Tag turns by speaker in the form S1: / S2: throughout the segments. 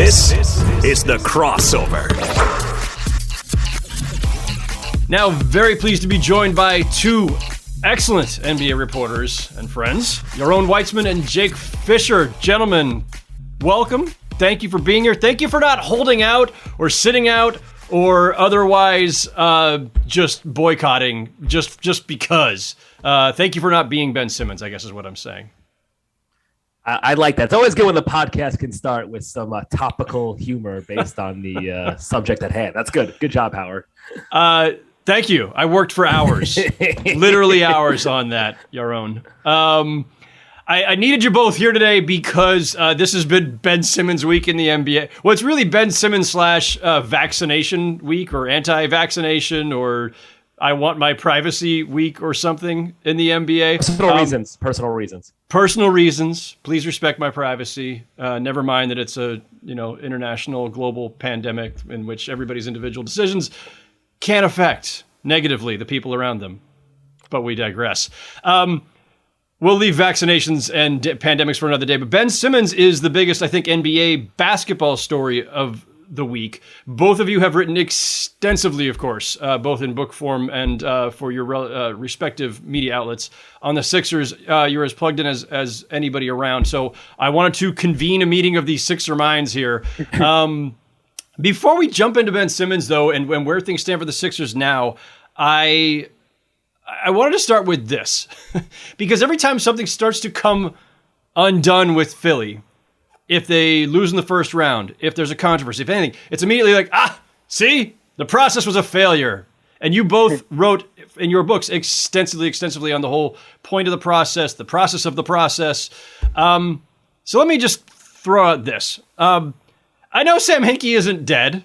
S1: This is The Crossover.
S2: Now, very pleased to be joined by two excellent NBA reporters and friends, Yaron Weitzman and Jake Fischer. Gentlemen, welcome. Thank you for being here. Thank you for not holding out or sitting out or otherwise just boycotting just because. Thank you for not being Ben Simmons, I guess is what I'm saying.
S3: I like that. It's always good when the podcast can start with some topical humor based on the subject at hand. That's good. Good job, Howard.
S2: Thank you. I worked for hours, literally hours on that, Yaron. I needed you both here today because this has been Ben Simmons week in the NBA. Well, it's really Ben Simmons / vaccination week or anti-vaccination or I want my privacy week or something in the NBA. Personal reasons. Please respect my privacy. Never mind that it's a international global pandemic in which everybody's individual decisions can affect negatively the people around them. But we digress. We'll leave vaccinations and pandemics for another day. But Ben Simmons is the biggest, I think, NBA basketball story of the week. Both of you have written extensively, of course, both in book form and for your respective media outlets on the Sixers. You're as plugged in as anybody around. So I wanted to convene a meeting of these Sixer minds here. Before we jump into Ben Simmons, though, and where things stand for the Sixers now, I wanted to start with this. Because every time something starts to come undone with Philly, if they lose in the first round, if there's a controversy, if anything, it's immediately like, see, the process was a failure. And you both wrote in your books extensively on the whole point of the process of the process. So let me just throw out this. I know Sam Hinkie isn't dead.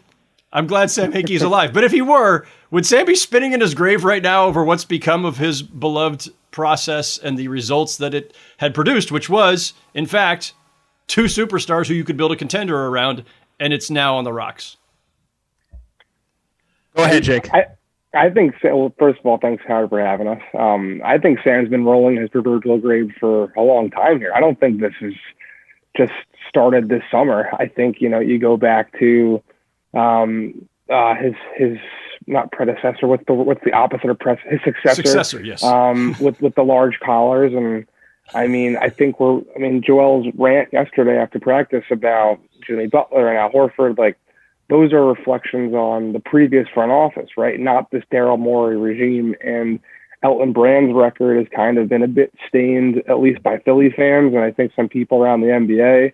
S2: I'm glad Sam Hinkie is alive. But if he were, would Sam be spinning in his grave right now over what's become of his beloved process and the results that it had produced, which was, in fact, two superstars who you could build a contender around, and it's now on the rocks?
S3: Go ahead, Jake.
S4: I think, well, first of all, thanks, Howard, for having us. I think Sam's been rolling in his proverbial grave for a long time here. I don't think this is just started this summer. I think, you go back to his not predecessor, what's the opposite of his successor,
S2: yes.
S4: With the large collars. And I think Joel's rant yesterday after practice about Jimmy Butler and Al Horford, like those are reflections on the previous front office, right? Not this Daryl Morey regime. And Elton Brand's record has kind of been a bit stained, at least by Philly fans, and I think some people around the NBA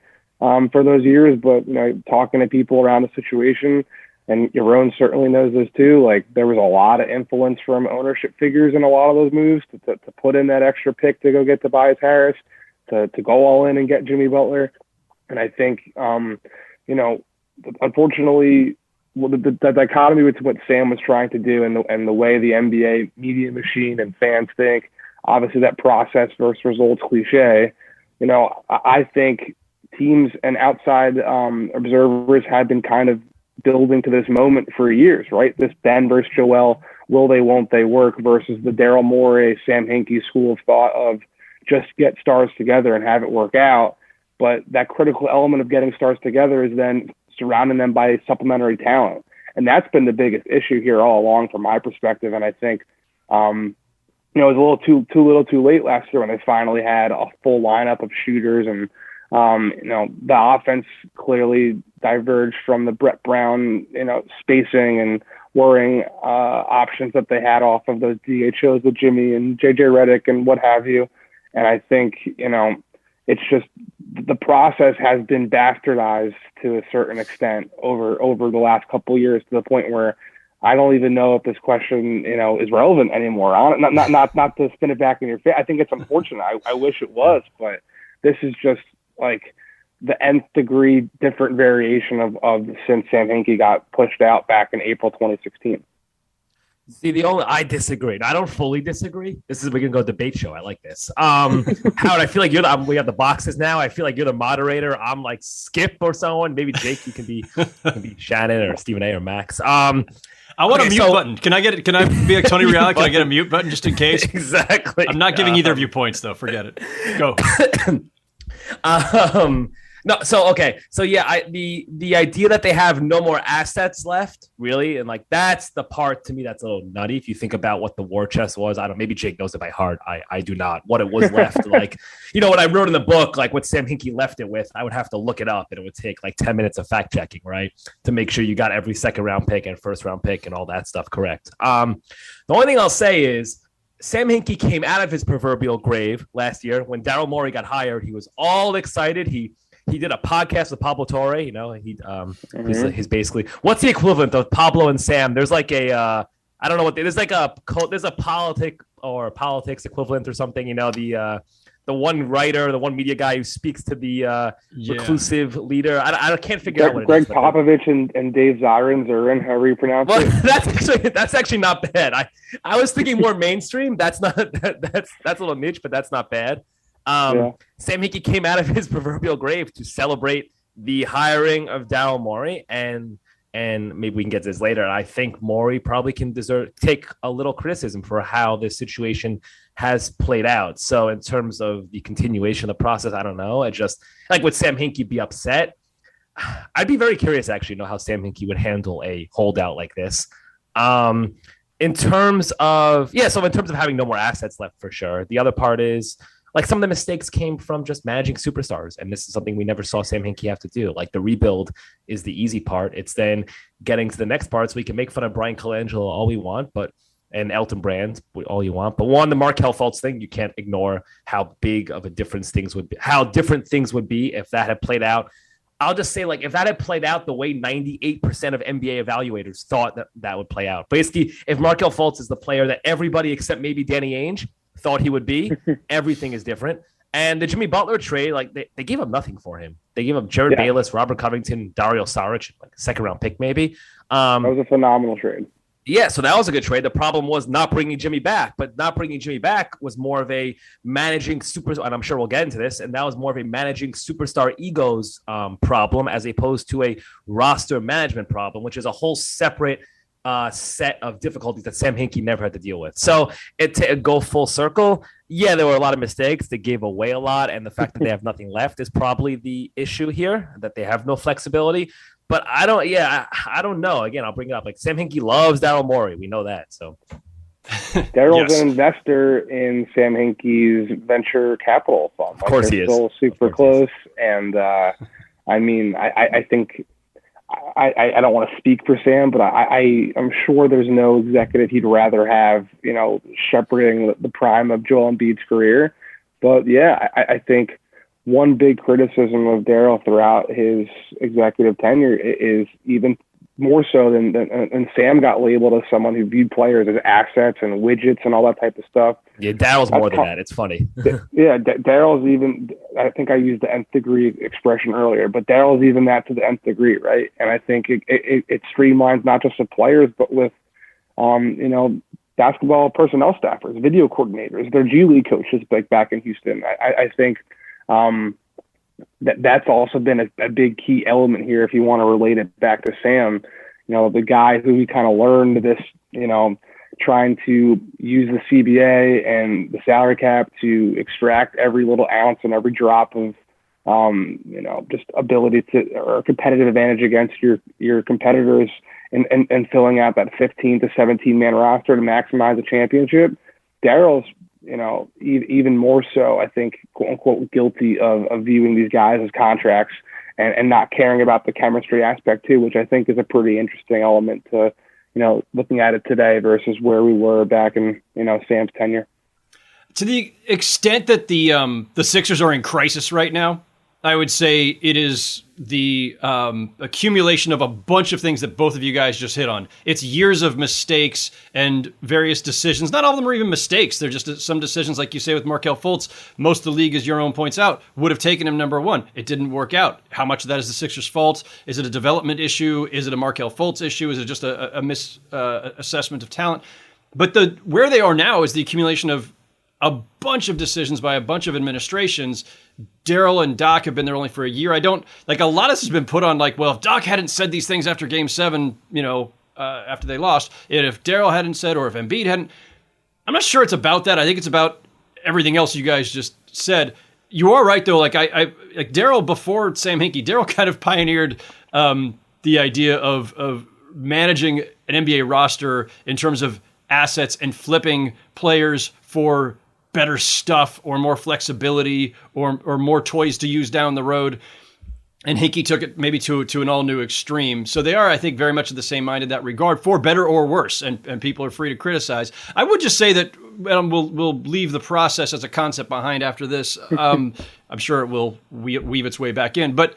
S4: for those years. But talking to people around the situation, and Yaron certainly knows this too, like there was a lot of influence from ownership figures in a lot of those moves to put in that extra pick to go get Tobias Harris, to go all in and get Jimmy Butler. And I think, unfortunately, the dichotomy between what Sam was trying to do and the way the NBA media machine and fans think, obviously that process versus results cliche, I think teams and outside observers had been kind of building to this moment for years, right? This Ben versus Joel, will they, won't they work versus the Daryl Morey, Sam Hinkie school of thought of just get stars together and have it work out. But that critical element of getting stars together is then surrounding them by supplementary talent. And that's been the biggest issue here all along from my perspective. And I think, it was a little too late last year when they finally had a full lineup of shooters. And, the offense clearly diverged from the Brett Brown, spacing and worrying options that they had off of those DHOs with Jimmy and JJ Redick and what have you. And I think, it's just the process has been bastardized to a certain extent over the last couple of years, to the point where I don't even know if this question, is relevant anymore. Not to spin it back in your face. I think it's unfortunate. I wish it was, but this is just like the nth degree different variation of since Sam Hinkie got pushed out back in April 2016.
S3: See, I disagree. I don't fully disagree. We can go debate show. I like this. Howard, I feel like we have the boxes now. I feel like you're the moderator. I'm like Skip or someone. Maybe Jake, you can be Shannon or Stephen A or Max.
S2: I want a mute button. Can I get it? Can I be like Tony Reale? Can I get a mute button just in case?
S3: Exactly.
S2: I'm not giving either of you points though. Forget it. Go.
S3: No, so yeah, the idea that they have no more assets left, really, and like that's the part to me that's a little nutty. If you think about what the war chest was, I don't. Maybe Jake knows it by heart. I do not. What it was left, like what I wrote in the book, like what Sam Hinkie left it with, I would have to look it up, and it would take like 10 minutes of fact checking, right, to make sure you got every second round pick and first round pick and all that stuff correct. The only thing I'll say is, Sam Hinkie came out of his proverbial grave last year when Daryl Morey got hired. He was all excited. He did a podcast with Pablo Torre. He's basically, what's the equivalent of Pablo and Sam? There's like I don't know what there's a politics equivalent or something. The one writer, the one media guy who speaks to the reclusive leader. I can't figure out what it
S4: Greg
S3: is.
S4: Popovich and Dave Zirin, however you pronounce it.
S3: That's actually not bad. I was thinking more mainstream. That's not that's a little niche, but that's not bad. Sam Hinkie came out of his proverbial grave to celebrate the hiring of Daryl Morey, and maybe we can get to this later. I think Morey probably can take a little criticism for how this situation has played out. So in terms of the continuation of the process, I don't know. I just like, would Sam Hinkie be upset? I'd be very curious actually to know how Sam Hinkie would handle a holdout like this. In terms of having no more assets left, for sure. The other part is, like, some of the mistakes came from just managing superstars. And this is something we never saw Sam Hinkie have to do. Like, the rebuild is the easy part. It's then getting to the next part. So we can make fun of Brian Colangelo all we want, and Elton Brand all you want. But the Markelle Fultz thing, you can't ignore how big of a difference how different things would be if that had played out. I'll just say, like, if that had played out the way 98% of NBA evaluators thought that would play out. Basically, if Markelle Fultz is the player that everybody except maybe Danny Ainge thought he would be, everything is different. And the Jimmy Butler trade, like, they gave up nothing for him. They gave up Jared Bayless, Robert Covington, Dario Saric, like a second round pick maybe.
S4: That was a phenomenal trade.
S3: Yeah, so that was a good trade. The problem was not bringing Jimmy back, but not bringing Jimmy back was more of a managing and I'm sure we'll get into this, and that was more of a managing superstar egos problem as opposed to a roster management problem, which is a whole separate set of difficulties that Sam Hinkie never had to deal with. So to go full circle, yeah, there were a lot of mistakes. They gave away a lot, and the fact that they have nothing left is probably the issue here, that they have no flexibility. But I don't know. Again, I'll bring it up. Like, Sam Hinkie loves Daryl Morey. We know that. So
S4: Daryl's an investor in Sam Hinkie's venture capital fund.
S3: Of course he is.
S4: Still super close. And I mean, I think I don't want to speak for Sam, but I'm sure there's no executive he'd rather have, shepherding the prime of Joel Embiid's career. But yeah, I think one big criticism of Daryl throughout his executive tenure is even more so than Sam got labeled as someone who viewed players as assets and widgets and all that type of stuff.
S3: Yeah, Daryl's more than that. It's funny.
S4: Yeah, Daryl's even, I think I used the nth degree expression earlier, but Daryl's even that to the nth degree, right? And I think it streamlines not just the players, but with, basketball personnel staffers, video coordinators, their G League coaches back in Houston. I think that's also been a big key element here. If you want to relate it back to Sam, the guy who we kind of learned this, trying to use the CBA and the salary cap to extract every little ounce and every drop of, just ability to, or competitive advantage against your competitors and filling out that 15 to 17 man roster to maximize the championship. Daryl's, even more so, I think, quote unquote, guilty of viewing these guys as contracts and not caring about the chemistry aspect too, which I think is a pretty interesting element to, looking at it today versus where we were back in, Sam's tenure.
S2: To the extent that the Sixers are in crisis right now, I would say it is the accumulation of a bunch of things that both of you guys just hit on. It's years of mistakes and various decisions. Not all of them are even mistakes. They're just some decisions, like you say with Markelle Fultz. Most of the league, as your own points out, would have taken him number one. It didn't work out. How much of that is the Sixers' fault? Is it a development issue? Is it a Markelle Fultz issue? Is it just a misassessment of talent? But where they are now is the accumulation of a bunch of decisions by a bunch of administrations. Daryl and Doc have been there only for a year. A lot of this has been put on like, well, if Doc hadn't said these things after Game 7, after they lost, and if Daryl hadn't said, or if Embiid hadn't, I'm not sure it's about that. I think it's about everything else you guys just said. you are right though. Like like Daryl before Sam Hinkie, Daryl kind of pioneered the idea of managing an NBA roster in terms of assets and flipping players for better stuff or more flexibility or more toys to use down the road. And Hinkie took it maybe to an all new extreme. So they are, I think, very much of the same mind in that regard, for better or worse. And people are free to criticize. I would just say that we'll leave the process as a concept behind after this. I'm sure it will weave its way back in. But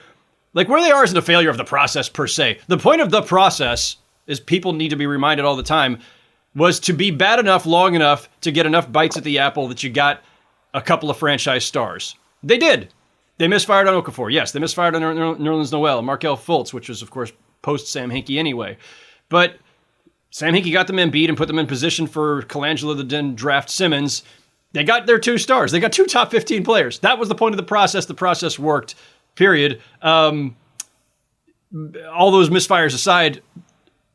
S2: like where they are isn't a failure of the process per se. The point of the process is people need to be reminded all the time was to be bad enough long enough to get enough bites at the apple that you got a couple of franchise stars. They did. They misfired on Okafor. Yes, they misfired on Nerlens Noel, Markelle Fultz, which was, of course, post-Sam Hinkie anyway. But Sam Hinkie got them Embiid and put them in position for Colangelo to then draft Simmons. They got their 2 stars. They got 2 top 15 players. That was the point of the process. The process worked, period. All those misfires aside,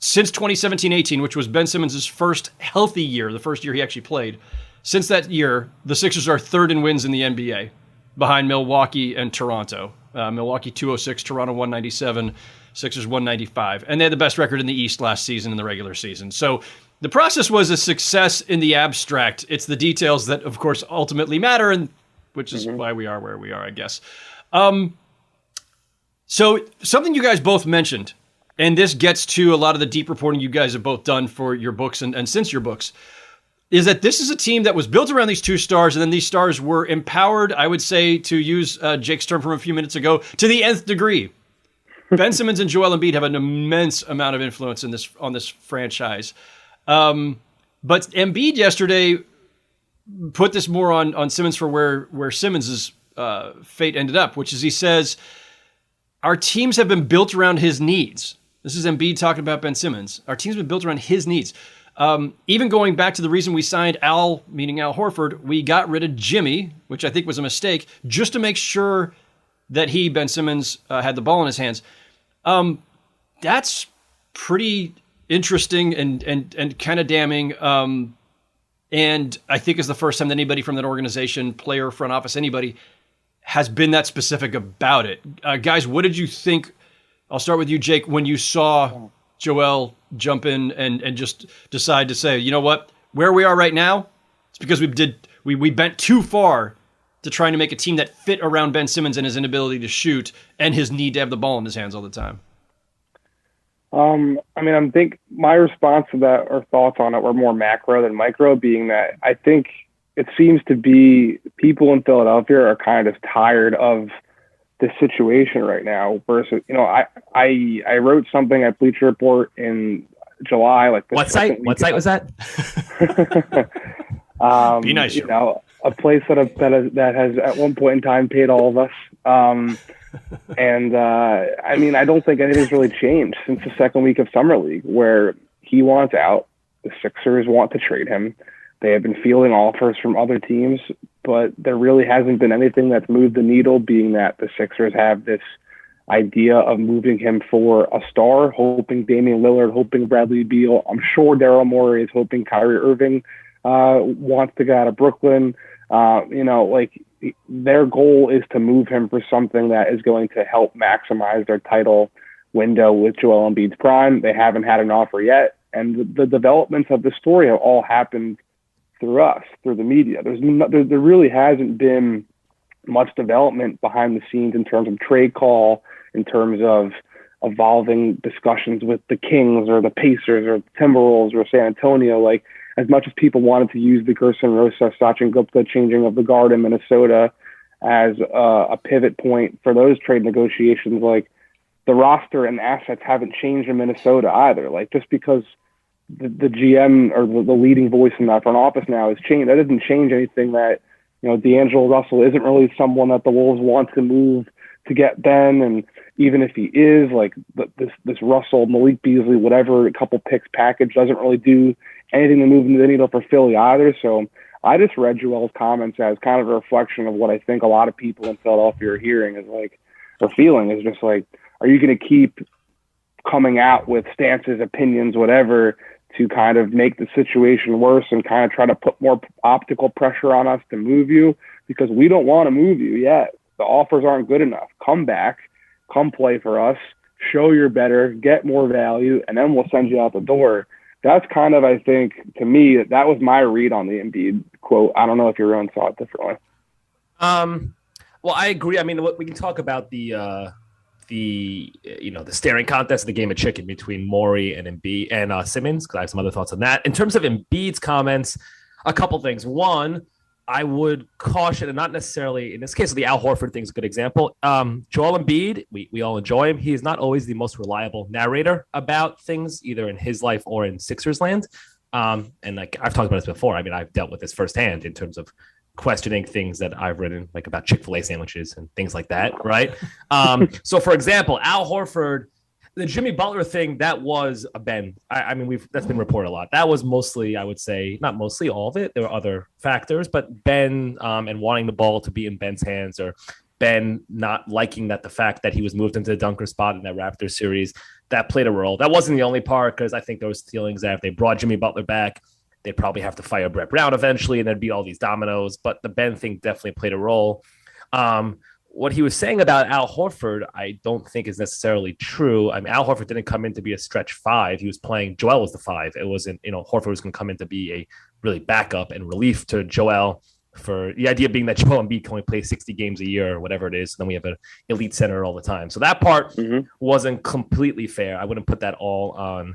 S2: since 2017-18, which was Ben Simmons' first healthy year, the first year he actually played, since that year, the Sixers are 3rd in wins in the NBA, behind Milwaukee and Toronto. Milwaukee 206, Toronto 197, Sixers 195. And they had the best record in the East last season in the regular season. So the process was a success in the abstract. It's the details that, of course, ultimately matter, and which is why we are where we are, I guess. So something you guys both mentioned, and this gets to a lot of the deep reporting you guys have both done for your books and since your books, is that this is a team that was built around these 2 stars, and then these stars were empowered, I would say, to use Jake's term from a few minutes ago, to the nth degree. Ben Simmons and Joel Embiid have an immense amount of influence on this franchise. But Embiid yesterday put this more on Simmons for where Simmons' fate ended up, which is he says, our teams have been built around his needs. This is Embiid talking about Ben Simmons. Our team's been built around his needs. Even going back to the reason we signed Al, meaning Al Horford, we got rid of Jimmy, which I think was a mistake, just to make sure that he, Ben Simmons, had the ball in his hands. That's pretty interesting and kind of damning. And I think is the first time that anybody from that organization, player, front office, anybody, has been that specific about it. Guys, what did you think? I'll start with you, Jake, when you saw Joel jump in and just decide to say, you know what, where we are right now, it's because we bent too far to trying to make a team that fit around Ben Simmons and his inability to shoot and his need to have the ball in his hands all the time.
S4: I think my response to that or thoughts on it were more macro than micro, being that I think it seems to be people in Philadelphia are kind of tired of the situation right now versus, I wrote something at Bleacher Report in July.
S3: What site was that?
S2: Be nice.
S4: A place that has at one point in time paid all of us. I don't think anything's really changed since the second week of Summer League, where he wants out. The Sixers want to trade him. They have been fielding offers from other teams, but there really hasn't been anything that's moved the needle, being that the Sixers have this idea of moving him for a star, hoping Damian Lillard, hoping Bradley Beal. I'm sure Daryl Morey is hoping Kyrie Irving wants to get out of Brooklyn. Their goal is to move him for something that is going to help maximize their title window with Joel Embiid's prime. They haven't had an offer yet, and the developments of the story have all happened through us, through the media. There really hasn't been much development behind the scenes in terms of trade call, in terms of evolving discussions with the Kings or the Pacers or the Timberwolves or San Antonio. Like, as much as people wanted to use the Gerson Rosa, Sachin Gupta changing of the guard in Minnesota as a pivot point for those trade negotiations, like, the roster and assets haven't changed in Minnesota either. Like, just because the GM or the leading voice in that front office now has changed, that doesn't change anything that, D'Angelo Russell isn't really someone that the Wolves want to move to get Ben. And even if he is, like, this Russell, Malik Beasley, whatever, a couple picks package doesn't really do anything to move the needle for Philly either. So I just read Joel's comments as kind of a reflection of what I think a lot of people in Philadelphia are hearing is like, or feeling is just like, are you going to keep coming out with stances, opinions, whatever, to kind of make the situation worse and kind of try to put more optical pressure on us to move you? because we don't want to move you yet. The offers aren't good enough. Come back, come play for us, show you're better, get more value, and then we'll send you out the door. That's kind of, I think, to me, that was my read on the Embiid quote. I don't know if your own saw it differently.
S3: Well, I agree. I mean, we can talk about the staring contest, the game of chicken between Morey and Embiid and Simmons, because I have some other thoughts on that. In terms of Embiid's comments, a couple things. One, I would caution, and not necessarily in this case, the Al Horford thing is a good example. Joel Embiid, we all enjoy him. He is not always the most reliable narrator about things, either in his life or in Sixers land. And like I've talked about this before. I mean, I've dealt with this firsthand in terms of questioning things that I've written, like about Chick-fil-A sandwiches and things like that, right? So, for example, Al Horford, the Jimmy Butler thing, that was a Ben. I mean, that's been reported a lot. That was mostly, I would say, not mostly, all of it. There were other factors, but Ben and wanting the ball to be in Ben's hands, or Ben not liking the fact that he was moved into the dunker spot in that Raptors series, that played a role. That wasn't the only part, because I think there was feelings that if they brought Jimmy Butler back, they'd probably have to fire Brett Brown eventually, and there'd be all these dominoes. But the Ben thing definitely played a role. What he was saying about Al Horford, I don't think is necessarily true. I mean, Al Horford didn't come in to be a stretch five. He was playing, Joel was the five. It wasn't, Horford was going to come in to be a really backup and relief to Joel, for the idea being that Joel Embiid can only play 60 games a year or whatever it is. So then we have an elite center all the time. So that part wasn't completely fair. I wouldn't put that all on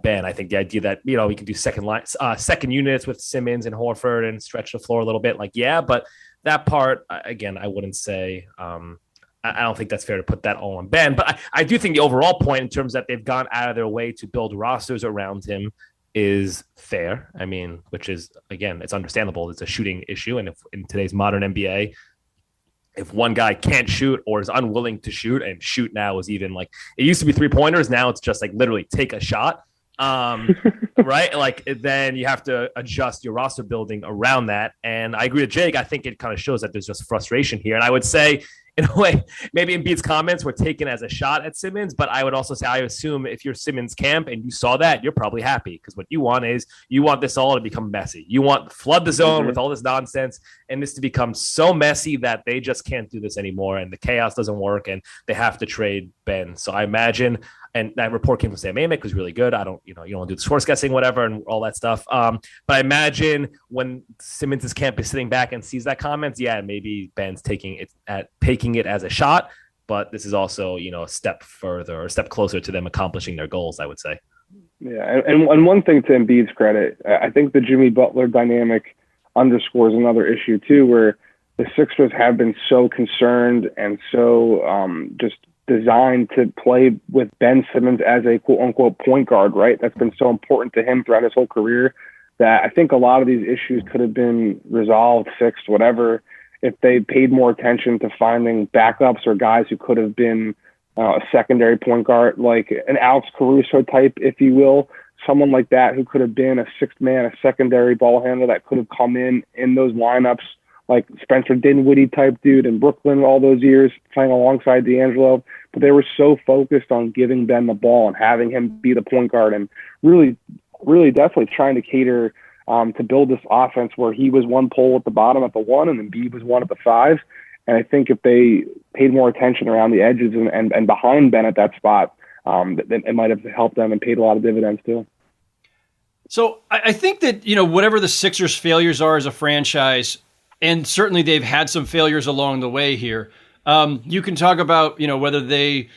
S3: Ben. I think the idea that, we can do second units with Simmons and Horford and stretch the floor a little bit, but that part, again, I wouldn't say, I don't think that's fair to put that all on Ben. But I do think the overall point in terms that they've gone out of their way to build rosters around him is fair. I mean, which is, again, it's understandable. It's a shooting issue. And if in today's modern NBA, if one guy can't shoot or is unwilling to shoot, and shoot now is even like, it used to be 3-pointers. Now it's just like literally take a shot. Right? Like, then you have to adjust your roster building around that. And I agree with Jake. I think it kind of shows that there's just frustration here. And I would say, in a way, maybe Embiid's comments were taken as a shot at Simmons, but I would also say, I assume if you're Simmons camp and you saw that, you're probably happy, because what you want is this all to become messy. You want to flood the zone with all this nonsense and this to become so messy that they just can't do this anymore, and the chaos doesn't work, and they have to trade Ben. So I imagine, and that report came from Sam Amick, was really good. I don't, you don't do the source guessing, whatever, and all that stuff. But I imagine when Simmons' camp is sitting back and sees that comments, maybe Ben's taking it as a shot, but this is also, a step further or a step closer to them accomplishing their goals, I would say.
S4: Yeah, and one thing to Embiid's credit, I think the Jimmy Butler dynamic underscores another issue too, where the Sixers have been so concerned and so just designed to play with Ben Simmons as a quote-unquote point guard, right? That's been so important to him throughout his whole career that I think a lot of these issues could have been resolved, fixed, whatever, if they paid more attention to finding backups or guys who could have been a secondary point guard, like an Alex Caruso type, if you will, someone like that who could have been a sixth man, a secondary ball handler that could have come in those lineups, like Spencer Dinwiddie type dude in Brooklyn all those years playing alongside D'Angelo. But they were so focused on giving Ben the ball and having him be the point guard, and really, really definitely trying to cater to build this offense where he was one pole at the bottom at the 1 and then Embiid was 1 at the 5. And I think if they paid more attention around the edges and behind Ben at that spot, it might have helped them and paid a lot of dividends too.
S2: So I think that, whatever the Sixers' failures are as a franchise, and certainly they've had some failures along the way here, you can talk about, whether they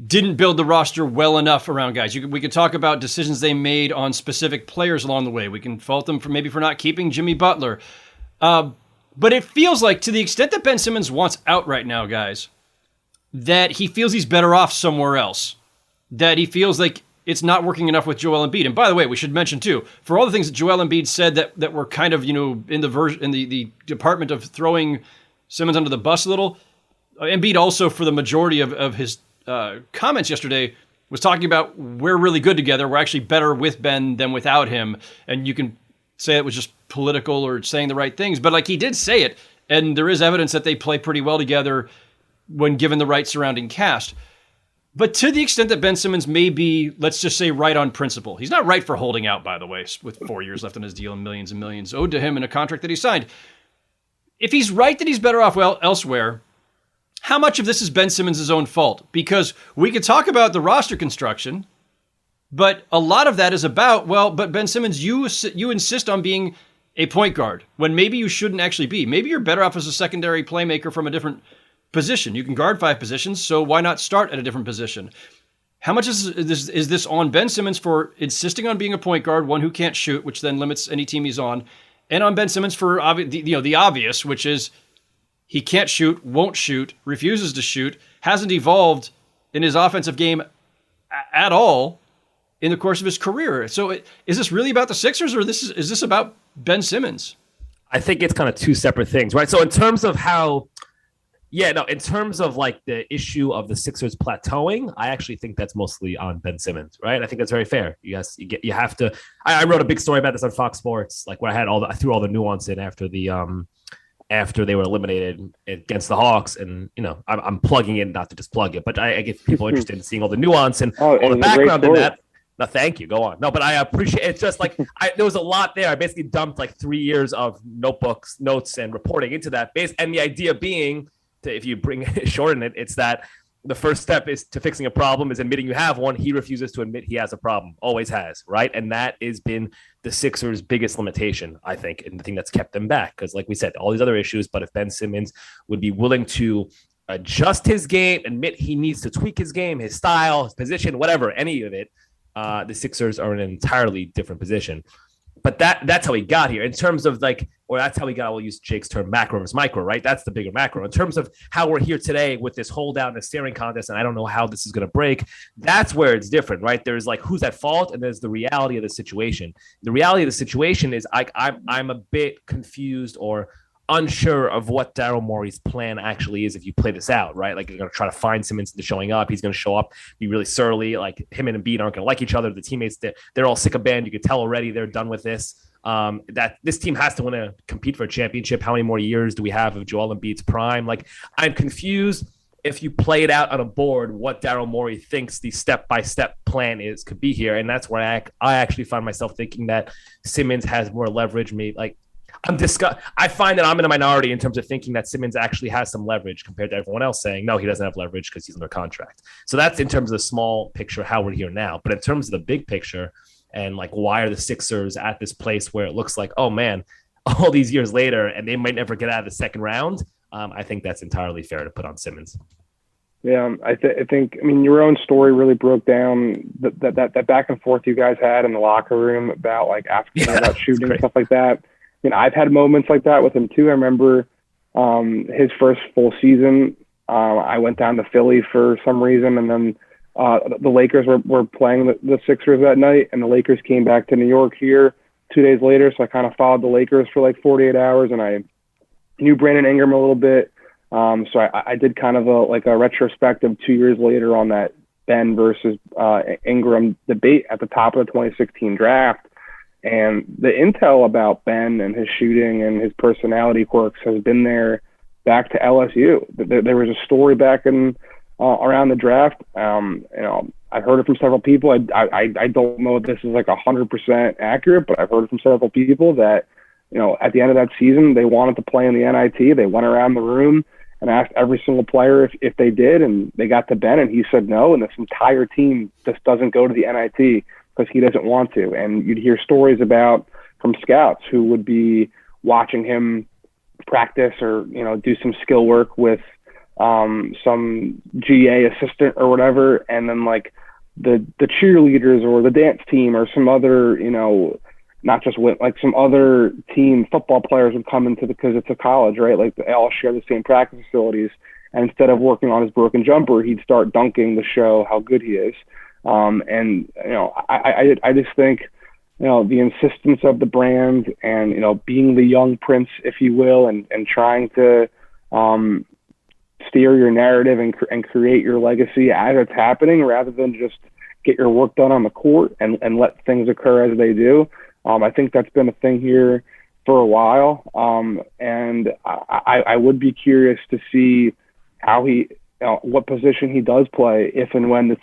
S2: didn't build the roster well enough around guys. We could talk about decisions they made on specific players along the way. We can fault them for not keeping Jimmy Butler. But it feels like, to the extent that Ben Simmons wants out right now, guys, that he feels he's better off somewhere else. That he feels like it's not working enough with Joel Embiid. And by the way, we should mention too, for all the things that Joel Embiid said that were kind of, in the department of throwing Simmons under the bus a little, Embiid also, for the majority of his comments yesterday, was talking about, we're really good together. We're actually better with Ben than without him. And you can say it was just political or saying the right things, but he did say it. And there is evidence that they play pretty well together when given the right surrounding cast. But to the extent that Ben Simmons may be, let's just say, right on principle. He's not right for holding out, by the way, with 4 years left on his deal and millions owed to him in a contract that he signed. if he's right that he's better off elsewhere, how much of this is Ben Simmons' own fault? Because we could talk about the roster construction, but a lot of that is about, but Ben Simmons, you insist on being a point guard when maybe you shouldn't actually be. Maybe you're better off as a secondary playmaker from a different position. You can guard 5 positions, so why not start at a different position? How much is this on Ben Simmons for insisting on being a point guard, one who can't shoot, which then limits any team he's on, and on Ben Simmons for the obvious, which is he can't shoot, won't shoot, refuses to shoot, hasn't evolved in his offensive game at all in the course of his career. So is this really about the Sixers, or is this about Ben Simmons?
S3: I think it's kind of 2 separate things, right? So in terms of in terms of like the issue of the Sixers plateauing, I actually think that's mostly on Ben Simmons, right? I think that's very fair. Yes, you have to. I wrote a big story about this on Fox Sports, like where I threw all the nuance in after they were eliminated against the Hawks, and I'm plugging in not to just plug it, but I get people interested in seeing all the nuance and all the background in that. No, thank you. Go on. No, but I appreciate it's just like there was a lot there. I basically dumped like 3 years of notebooks, notes, and reporting into that base, and the idea being, if you shorten it, it's that the first step is to fixing a problem is admitting you have one. He refuses to admit he has a problem, always has, right? And that has been the Sixers' biggest limitation, I think, and the thing that's kept them back. Because like we said, all these other issues, but if Ben Simmons would be willing to adjust his game, admit he needs to tweak his game, his style, his position, whatever, any of it, the Sixers are in an entirely different position. But that's how he got here in terms of that's how we got, we'll use Jake's term, macro versus micro, right? That's the bigger macro. In terms of how we're here today with this hold down, the staring contest, and I don't know how this is going to break, that's where it's different, right? There's like, who's at fault? And there's the reality of the situation. The reality of the situation is I'm a bit confused or unsure of what Daryl Morey's plan actually is if you play this out, right? Like, you're going to try to find Simmons into showing up. He's going to show up, be really surly. Like, him and Embiid aren't going to like each other. The teammates, they're all sick of Ben. You could tell already they're done with this. That this team has to want to compete for a championship. How many more years do we have of Joel Embiid's prime? Like, I'm confused if you play it out on a board what Daryl Morey thinks the step-by-step plan could be here. And that's where I actually find myself thinking that Simmons has more leverage. I find that I'm in a minority in terms of thinking that Simmons actually has some leverage compared to everyone else saying, no, he doesn't have leverage because he's under contract. So that's in terms of the small picture, how we're here now. But in terms of the big picture and like, why are the Sixers at this place where it looks like, oh man, all these years later, and they might never get out of the second round. I think that's entirely fair to put on Simmons.
S4: Yeah, I think your own story really broke down that back and forth you guys had in the locker room about like asking about shooting and stuff like that. I've had moments like that with him too. I remember his first full season. I went down to Philly for some reason, and then the Lakers were playing the Sixers that night, and the Lakers came back to New York here 2 days later. So I kind of followed the Lakers for like 48 hours, and I knew Brandon Ingram a little bit. So I did kind of a retrospective 2 years later on that Ben versus Ingram debate at the top of the 2016 draft. And the intel about Ben and his shooting and his personality quirks has been there back to LSU. There was a story back in around the draft. I heard it from several people. I don't know if this is like 100% accurate, but I've heard it from several people that, at the end of that season, they wanted to play in the NIT. They went around the room and asked every single player if they did, and they got to Ben, and he said no, and this entire team just doesn't go to the NIT because he doesn't want to. And you'd hear stories from scouts who would be watching him practice or, do some skill work with some GA assistant or whatever. And then like the cheerleaders or the dance team or some other, not just with like some other team football players would come into because it's a college, right? Like they all share the same practice facilities. And instead of working on his broken jumper, he'd start dunking to show how good he is. I just think, the insistence of the brand and, being the young prince, if you will, and trying to steer your narrative and create your legacy as it's happening rather than just get your work done on the court and let things occur as they do. I think that's been a thing here for a while. And I would be curious to see how what position he does play if and when the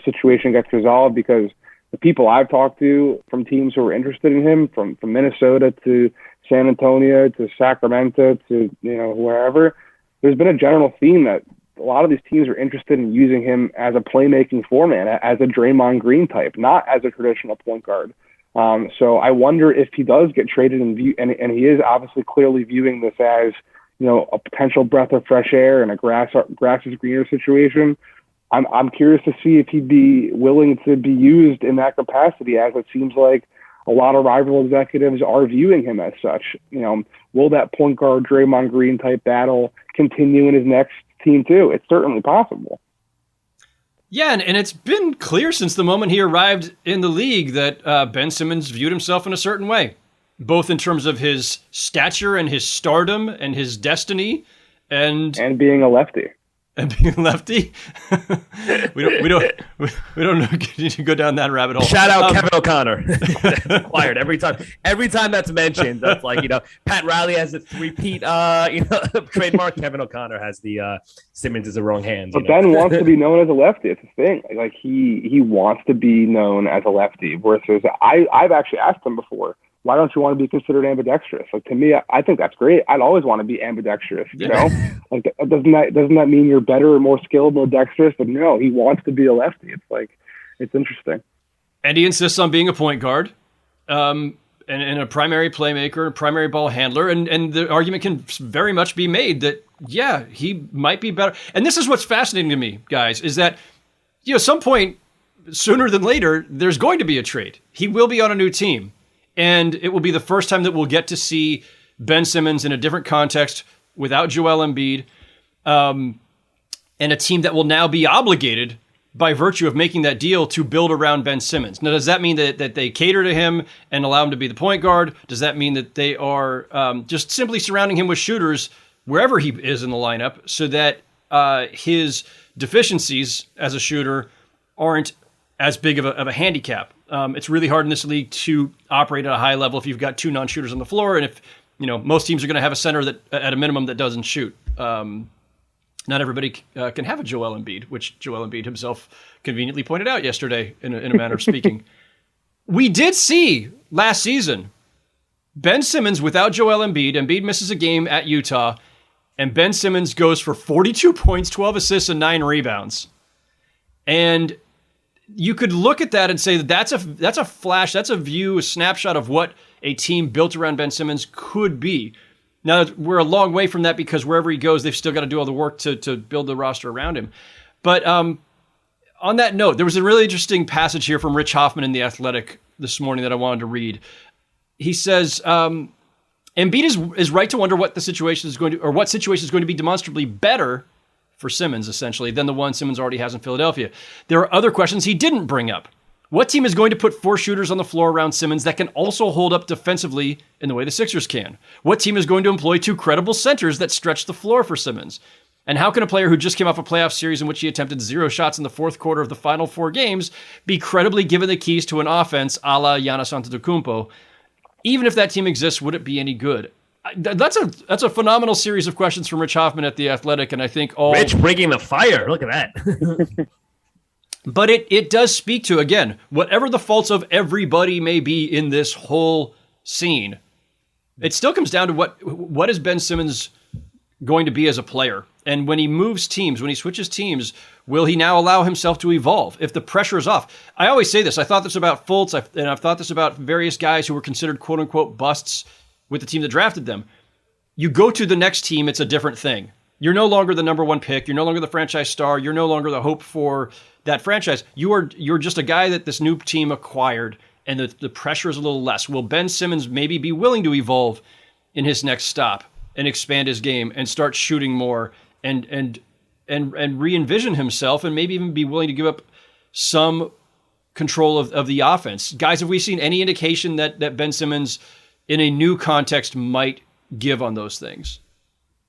S4: situation gets resolved, because the people I've talked to from teams who are interested in him, from Minnesota to San Antonio to Sacramento to, wherever, there's been a general theme that a lot of these teams are interested in using him as a playmaking foreman, as a Draymond Green type, not as a traditional point guard. So I wonder if he does get traded and he is obviously clearly viewing this as, a potential breath of fresh air and a grass is greener situation. I'm curious to see if he'd be willing to be used in that capacity, as it seems like a lot of rival executives are viewing him as such. Will that point guard Draymond Green type battle continue in his next team too? It's certainly possible.
S2: Yeah, and it's been clear since the moment he arrived in the league that Ben Simmons viewed himself in a certain way, both in terms of his stature and his stardom and his destiny, and
S4: being a lefty.
S2: And being a lefty, we don't need to go down that rabbit hole.
S3: Shout out Kevin O'Connor. Acquired every time that's mentioned. That's like, Pat Riley has a three-peat trademark. Kevin O'Connor has the Simmons is the wrong hands.
S4: But Ben wants to be known as a lefty. It's a thing. Like he wants to be known as a lefty. Versus I've actually asked him before, why don't you want to be considered ambidextrous? Like, to me, I think that's great. I'd always want to be ambidextrous, Like, doesn't that mean you're better or more skilled or dexterous? But no, he wants to be a lefty. It's like, it's interesting.
S2: And he insists on being a point guard, and a primary playmaker, a primary ball handler. And the argument can very much be made that, yeah, he might be better. And this is what's fascinating to me, guys, is that, at some point, sooner than later, there's going to be a trade. He will be on a new team. And it will be the first time that we'll get to see Ben Simmons in a different context without Joel Embiid, and a team that will now be obligated by virtue of making that deal to build around Ben Simmons. Now, does that mean that they cater to him and allow him to be the point guard? Does that mean that they are just simply surrounding him with shooters wherever he is in the lineup so that his deficiencies as a shooter aren't as big of a handicap? It's really hard in this league to operate at a high level if you've got two non-shooters on the floor, and if most teams are going to have a center that, at a minimum, that doesn't shoot. Not everybody can have a Joel Embiid, which Joel Embiid himself conveniently pointed out yesterday in a manner of speaking. We did see last season Ben Simmons without Joel Embiid. Embiid misses a game at Utah, and Ben Simmons goes for 42 points, 12 assists, and 9 rebounds. And you could look at that and say that's a flash, that's a view, a snapshot of what a team built around Ben Simmons could be. Now, we're a long way from that because wherever he goes, they've still got to do all the work to build the roster around him. But on that note, there was a really interesting passage here from Rich Hoffman in The Athletic this morning that I wanted to read. He says, Embiid is right to wonder what situation is going to be demonstrably better for Simmons, essentially, than the one Simmons already has in Philadelphia. There are other questions he didn't bring up. What team is going to put 4 shooters on the floor around Simmons that can also hold up defensively in the way the Sixers can? What team is going to employ 2 credible centers that stretch the floor for Simmons? And how can a player who just came off a playoff series in which he attempted 0 shots in the fourth quarter of the final 4 games be credibly given the keys to an offense a la Giannis Antetokounmpo? Even if that team exists, would it be any good? That's a phenomenal series of questions from Rich Hoffman at The Athletic, and I think
S3: Rich bringing the fire. Look at that.
S2: But it does speak to, again, whatever the faults of everybody may be in this whole scene, it still comes down to what is Ben Simmons going to be as a player? And when he moves teams, when he switches teams, will he now allow himself to evolve if the pressure is off? I always say this. I thought this about Fultz, and I've thought this about various guys who were considered quote-unquote busts with the team that drafted them. You go to the next team, it's a different thing. You're no longer the number 1 pick. You're no longer the franchise star. You're no longer the hope for that franchise. You're just a guy that this new team acquired, and the pressure is a little less. Will Ben Simmons maybe be willing to evolve in his next stop and expand his game and start shooting more and re-envision himself and maybe even be willing to give up some control of the offense? Guys, have we seen any indication that Ben Simmons in a new context might give on those things?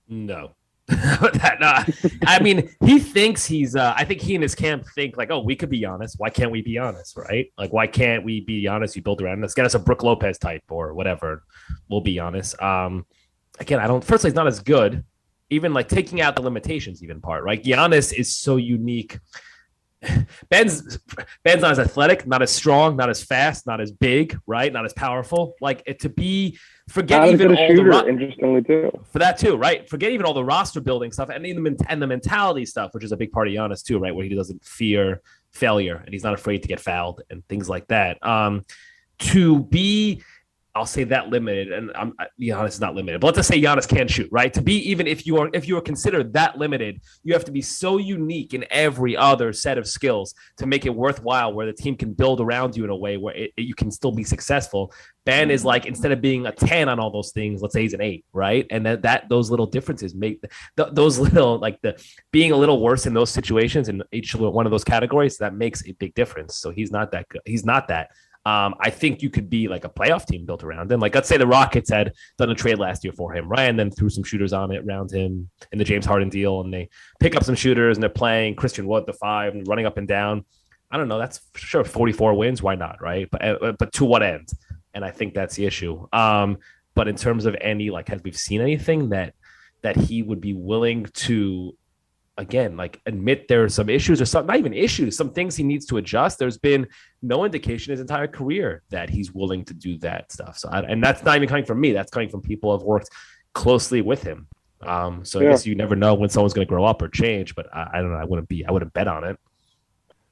S3: No. I mean, he thinks I think he and his camp think like, oh, we could be honest. Why can't we be honest, right? Like, why can't we be honest? You build around us. Get us a Brook Lopez type or whatever. We'll be honest. Again, firstly, it's not as good. Even like taking out the limitations even part, right? Giannis is so unique Ben's not as athletic, not as strong, not as fast, not as big, right? Not as powerful. Like to be forget
S4: Not
S3: even
S4: as good a
S3: all
S4: shooter, interestingly too.
S3: for that too, right? Forget even all the roster building stuff and the mentality stuff, which is a big part of Giannis too, right? Where he doesn't fear failure and he's not afraid to get fouled and things like that. To be, I'll say that limited, and Giannis is not limited, but let's just say Giannis can shoot, right? To be, even if you are considered that limited, you have to be so unique in every other set of skills to make it worthwhile, where the team can build around you in a way where you can still be successful. Ben is like, instead of being a 10 on all those things, let's say he's an 8, right? And that those little differences make those little, like the being a little worse in those situations in each one of those categories, that makes a big difference. So he's not that good. He's not that. I think you could be like a playoff team built around him. Like, let's say the Rockets had done a trade last year for him, right? And then threw some shooters on it around him in the James Harden deal. And they pick up some shooters and they're playing Christian Wood, the 5, and running up and down. I don't know. That's sure 44 wins. Why not? Right. But to what end? And I think that's the issue. But in terms of any, like, have we seen anything that he would be willing to, again, like, admit there are some issues or some, not even issues, some things he needs to adjust? There's been no indication his entire career that he's willing to do that stuff. So, and that's not even coming from me. That's coming from people who have worked closely with him. I guess you never know when someone's going to grow up or change, but I don't know. I wouldn't bet on it.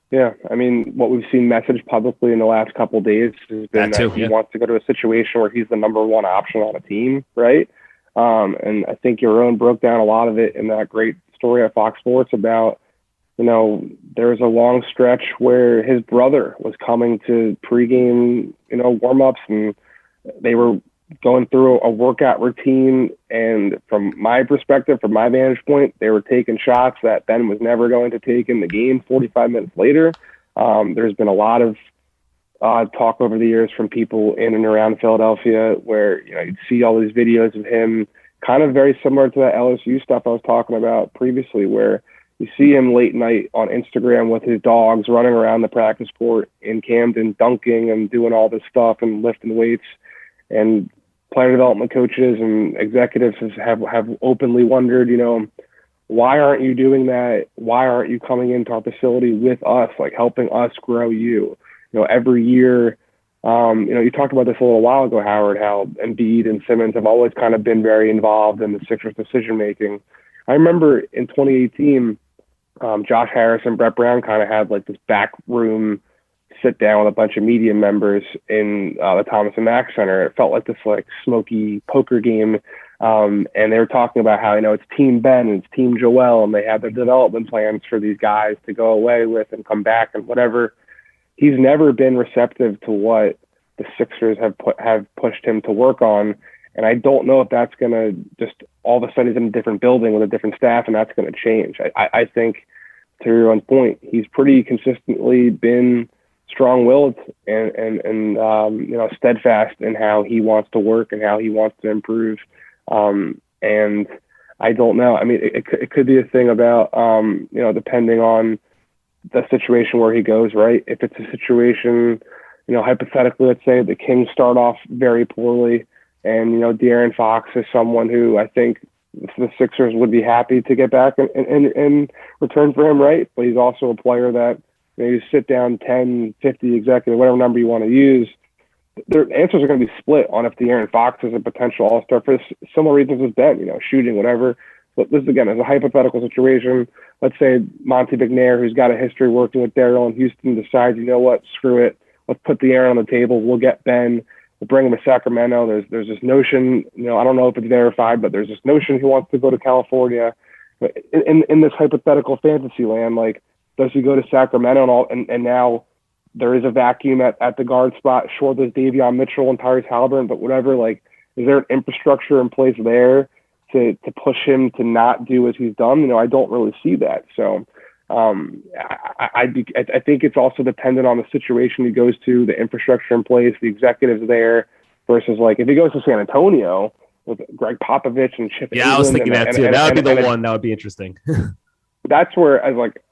S4: Yeah. I mean, what we've seen messaged publicly in the last couple of days has been that he wants to go to a situation where he's the number one option on a team. Right. And I think Yaron broke down a lot of it in that great story at Fox Sports about, there was a long stretch where his brother was coming to pregame, warm-ups, and they were going through a workout routine. And from my perspective, from my vantage point, they were taking shots that Ben was never going to take in the game 45 minutes later. There's been a lot of talk over the years from people in and around Philadelphia where, you'd see all these videos of him kind of very similar to that LSU stuff I was talking about previously, where you see him late night on Instagram with his dogs running around the practice court in Camden, dunking and doing all this stuff and lifting weights. And player development coaches and executives have openly wondered, why aren't you doing that? Why aren't you coming into our facility with us, like helping us grow you? Every year, you talked about this a little while ago, Howard, how Embiid and Simmons have always kind of been very involved in the Sixers decision-making. I remember in 2018, Josh Harris and Brett Brown kind of had like this back room sit down with a bunch of media members in the Thomas and Mack Center. It felt like this like smoky poker game. And they were talking about how, it's Team Ben and it's Team Joel, and they had their development plans for these guys to go away with and come back and whatever. He's never been receptive to what the Sixers have pushed him to work on. And I don't know if that's going to just all of a sudden he's in a different building with a different staff and that's going to change. I think, to everyone's point, he's pretty consistently been strong-willed and steadfast in how he wants to work and how he wants to improve. And I don't know. I mean, it could be a thing about, depending on the situation where he goes, right? If it's a situation, hypothetically, let's say the Kings start off very poorly and, De'Aaron Fox is someone who I think the Sixers would be happy to get back in return for him, right? But he's also a player that you sit down 10, 50 executive, whatever number you want to use. Their answers are going to be split on if De'Aaron Fox is a potential all-star for similar reasons as Ben, shooting, whatever. But this, again, is a hypothetical situation. Let's say Monty McNair, who's got a history working with Daryl in Houston, decides, screw it. Let's put De'Aaron on the table. We'll get Ben. We'll bring him to Sacramento. There's this notion, I don't know if it's verified, but there's this notion he wants to go to California. In this hypothetical fantasy land, like, does he go to Sacramento and now there is a vacuum at the guard spot? Sure, there's Davion Mitchell and Tyrese Halliburton, but whatever, like, is there an infrastructure in place there to push him to not do as he's done? I don't really see that. So I think it's also dependent on the situation he goes to, the infrastructure in place, the executives there, versus like if he goes to San Antonio with Greg Popovich and Chip.
S3: Yeah, I was thinking that too. That would be the one that would be interesting.
S4: That's where I was like,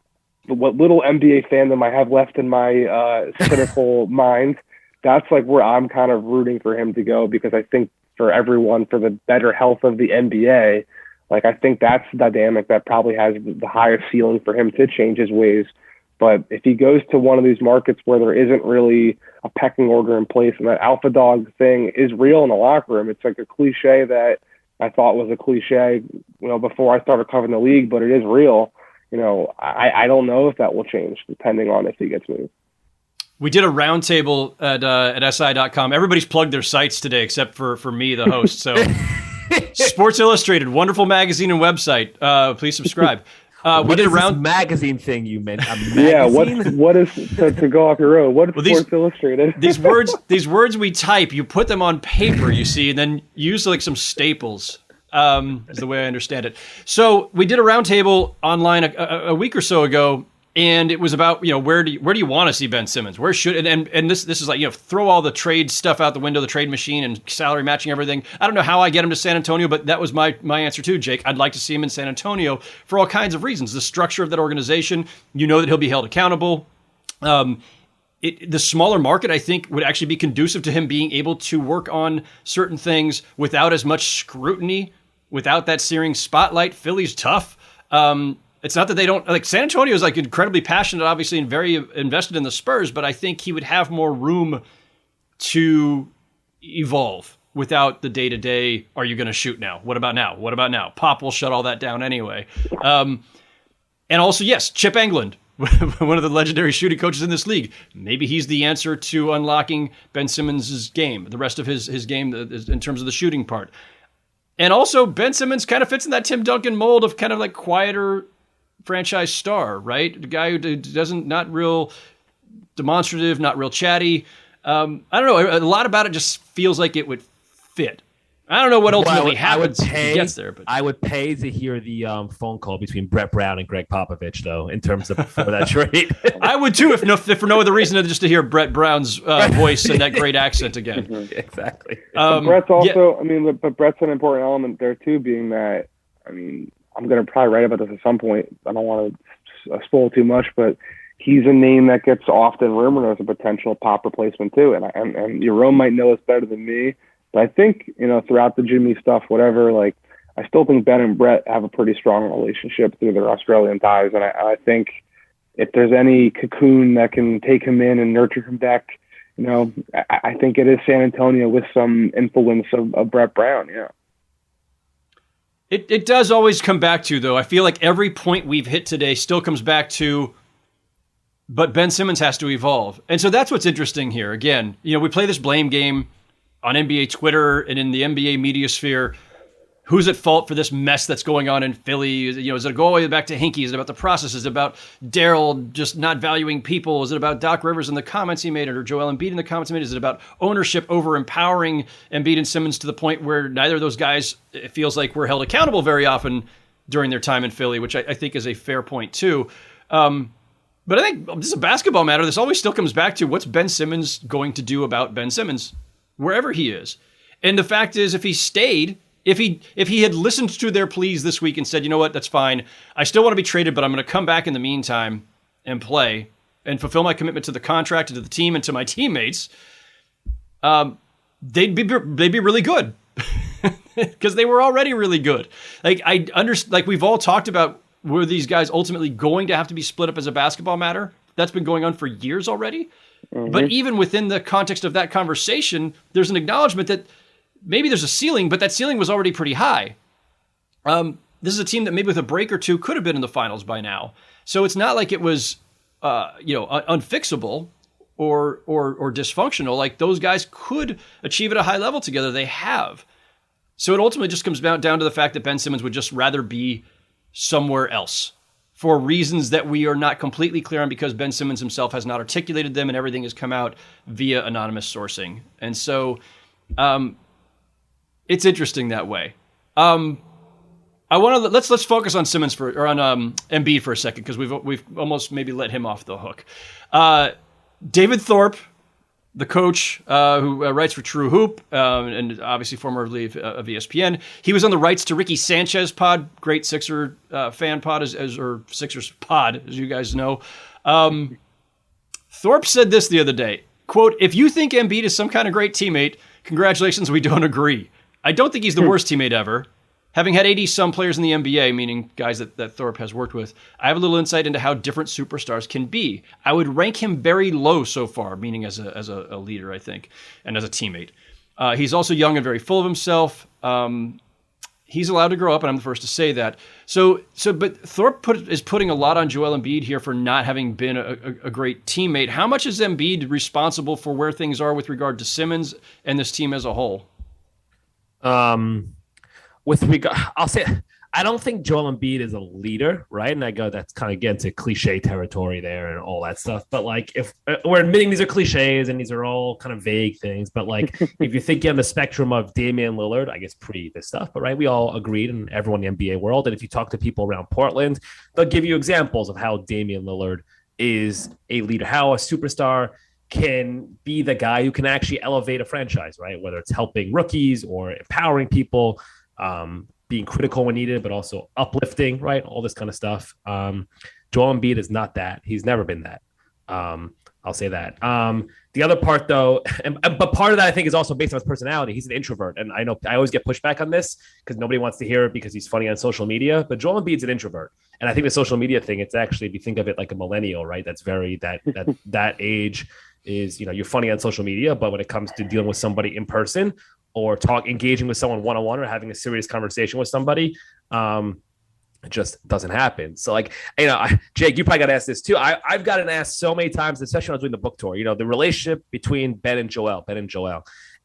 S4: what little NBA fandom I have left in my cynical mind, that's like where I'm kind of rooting for him to go, because I think for everyone, for the better health of the NBA, like I think that's the dynamic that probably has the highest ceiling for him to change his ways But if he goes to one of these markets where there isn't really a pecking order in place, and that alpha dog thing is real in the locker room, it's like a cliche that I thought was a cliche, before I started covering the league, but it is real. I don't know if that will change depending on if he gets moved.
S2: We did a roundtable at SI.com. Everybody's plugged their sites today except for me, the host. So Sports Illustrated, wonderful magazine and website. Please subscribe.
S3: What is this magazine thing you meant? A magazine?
S4: Yeah, what is to go off your road? What is Sports Illustrated?
S2: These words we type, you put them on paper, you see, and then use like some staples. Is the way I understand it. So we did a roundtable online a week or so ago, and it was about where do you want to see Ben Simmons? Where should and this is like throw all the trade stuff out the window, the trade machine and salary matching everything. I don't know how I get him to San Antonio, but that was my answer too, Jake. I'd like to see him in San Antonio for all kinds of reasons. The structure of that organization, that he'll be held accountable. The smaller market, I think, would actually be conducive to him being able to work on certain things without as much scrutiny, without that searing spotlight. Philly's tough. It's not that they don't like San Antonio is like incredibly passionate, obviously, and very invested in the Spurs, but I think he would have more room to evolve without the day-to-day, are you going to shoot now? What about now? What about now? Pop will shut all that down anyway. And also, yes, Chip Engelland, one of the legendary shooting coaches in this league. Maybe he's the answer to unlocking Ben Simmons' game, the rest of his game in terms of the shooting part. And also, Ben Simmons kind of fits in that Tim Duncan mold of kind of like quieter franchise star, right? The guy who not real demonstrative, not real chatty. I don't know. A lot about it just feels like it would fit. I don't know what ultimately happens if he gets there. But
S3: I would pay to hear the phone call between Brett Brown and Greg Popovich, though, in terms of for that trade.
S2: I would too, if for no other reason than just to hear Brett Brown's voice and that great accent again.
S3: Exactly.
S4: Brett's also, but Brett's an important element there too, being that, I'm going to probably write about this at some point. I don't want to spoil too much, but he's a name that gets often rumored as a potential Pop replacement too. And Yaron might know this better than me, but I think, throughout the Jimmy stuff, whatever, like, I still think Ben and Brett have a pretty strong relationship through their Australian ties. And I think if there's any cocoon that can take him in and nurture him back, I think it is San Antonio with some influence of Brett Brown. Yeah.
S2: It does always come back to, though, I feel like every point we've hit today still comes back to, but Ben Simmons has to evolve. And so that's what's interesting here. Again, we play this blame game on NBA Twitter and in the NBA media sphere. Who's at fault for this mess that's going on in Philly? Is it go all the way back to Hinkie? Is it about the process? Is it about Daryl just not valuing people? Is it about Doc Rivers and the comments he made, or Joel Embiid and the comments he made? Is it about ownership over empowering Embiid and Simmons to the point where neither of those guys, it feels like, were held accountable very often during their time in Philly, which I think is a fair point too. But I think this is a basketball matter. This always still comes back to, what's Ben Simmons going to do about Ben Simmons, wherever he is? And the fact is, if he stayed, if he had listened to their pleas this week and said, you know what, that's fine, I still want to be traded, but I'm going to come back in the meantime and play and fulfill my commitment to the contract and to the team and to my teammates, they'd be really good because they were already really good. Like we've all talked about, were these guys ultimately going to have to be split up as a basketball matter? That's been going on for years already. Mm-hmm. But even within the context of that conversation, there's an acknowledgement that maybe there's a ceiling, but that ceiling was already pretty high. This is a team that maybe with a break or two could have been in the finals by now. So it's not like it was, unfixable or dysfunctional. Like, those guys could achieve at a high level together. They have. So it ultimately just comes down to the fact that Ben Simmons would just rather be somewhere else for reasons that we are not completely clear on, because Ben Simmons himself has not articulated them, and everything has come out via anonymous sourcing. And so, it's interesting that way. I want to let's focus on Simmons on Embiid for a second, because we've almost maybe let him off the hook. David Thorpe, the coach who writes for True Hoop and obviously formerly of ESPN, he was on the Rights to Ricky Sanchez pod, great Sixer fan pod or Sixers pod, as you guys know. Thorpe said this the other day, quote, "If you think Embiid is some kind of great teammate, congratulations, we don't agree. I don't think he's the worst teammate ever. Having had 80 some players in the NBA, meaning guys that Thorpe has worked with, I have a little insight into how different superstars can be. I would rank him very low so far, meaning as a leader, I think, and as a teammate. He's also young and very full of himself. He's allowed to grow up, and I'm the first to say that. But Thorpe is putting a lot on Joel Embiid here for not having been a great teammate. How much is Embiid responsible for where things are with regard to Simmons and this team as a whole?
S3: With regard, I'll say I don't think Joel Embiid is a leader, right? And I go that's kind of getting to cliche territory there and all that stuff. But like, if we're admitting these are cliches and these are all kind of vague things, but like, if you think on the spectrum of Damian Lillard, I guess pre this stuff, but right, we all agreed, and everyone in the NBA world, and if you talk to people around Portland, they'll give you examples of how Damian Lillard is a leader, how a superstar can be the guy who can actually elevate a franchise, right? Whether it's helping rookies or empowering people, being critical when needed, but also uplifting, right? All this kind of stuff. Joel Embiid is not that. He's never been that. I'll say that. The other part, though, but part of that I think is also based on his personality. He's an introvert, and I know I always get pushback on this because nobody wants to hear it because he's funny on social media. But Joel Embiid's an introvert, and I think the social media thing, it's actually, if you think of it like a millennial, right? That's very that age is, you're funny on social media, but when it comes to dealing with somebody in person or engaging with someone one-on-one or having a serious conversation with somebody, it just doesn't happen. So like, Jake, you probably got asked this too. I've gotten asked so many times, especially when I was doing the book tour, the relationship between Ben and Joel.